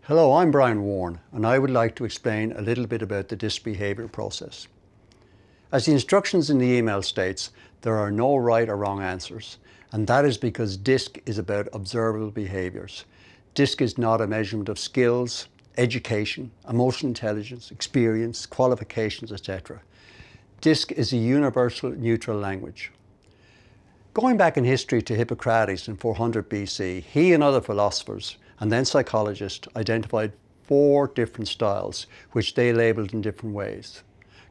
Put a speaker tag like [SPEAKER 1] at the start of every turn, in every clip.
[SPEAKER 1] Hello, I'm Brian Warne, and I would like to explain a little bit about the DISC behaviour process. As the instructions in the email states, there are no right or wrong answers, and that is because DISC is about observable behaviours. DISC is not a measurement of skills, education, emotional intelligence, experience, qualifications, etc. DISC is a universal neutral language. Going back in history to Hippocrates in 400 BC, he and other philosophers and then psychologists identified 4 different styles, which they labelled in different ways.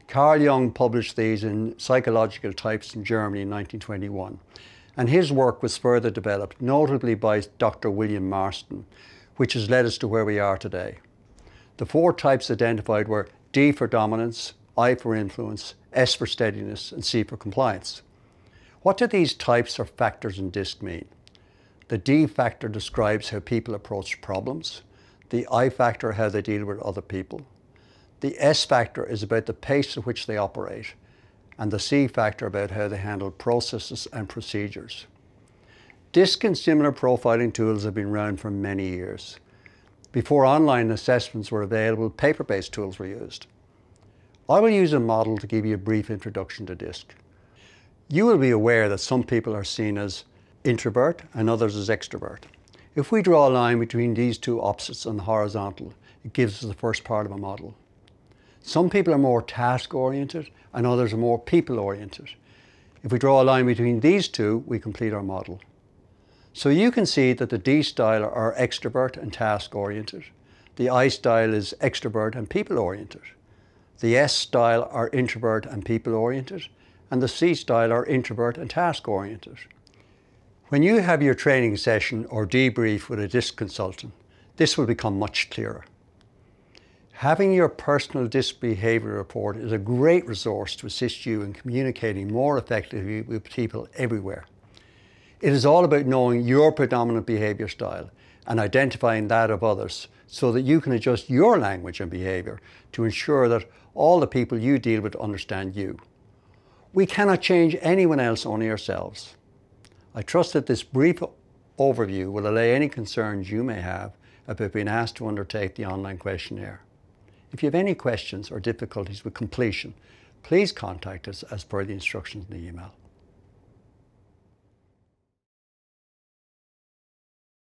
[SPEAKER 1] Carl Jung published these in Psychological Types in Germany in 1921, and his work was further developed, notably by Dr. William Marston, which has led us to where we are today. The 4 types identified were D for dominance, I for influence, S for steadiness, and C for compliance. What do these types or factors in DISC mean? The D factor describes how people approach problems. The I factor, how they deal with other people. The S factor is about the pace at which they operate. And the C factor about how they handle processes and procedures. DISC and similar profiling tools have been around for many years. Before online assessments were available, paper-based tools were used. I will use a model to give you a brief introduction to DISC. You will be aware that some people are seen as introvert and others as extrovert. If we draw a line between these 2 opposites on the horizontal, it gives us the first part of a model. Some people are more task-oriented and others are more people-oriented. If we draw a line between these 2, we complete our model. So you can see that the D style are extrovert and task-oriented. The I style is extrovert and people-oriented. The S style are introvert and people-oriented. And the C style are introvert and task-oriented. When you have your training session or debrief with a DISC consultant, this will become much clearer. Having your personal DISC behaviour report is a great resource to assist you in communicating more effectively with people everywhere. It is all about knowing your predominant behaviour style and identifying that of others so that you can adjust your language and behaviour to ensure that all the people you deal with understand you. We cannot change anyone else, only ourselves. I trust that this brief overview will allay any concerns you may have about being asked to undertake the online questionnaire. If you have any questions or difficulties with completion, please contact us as per the instructions in the email.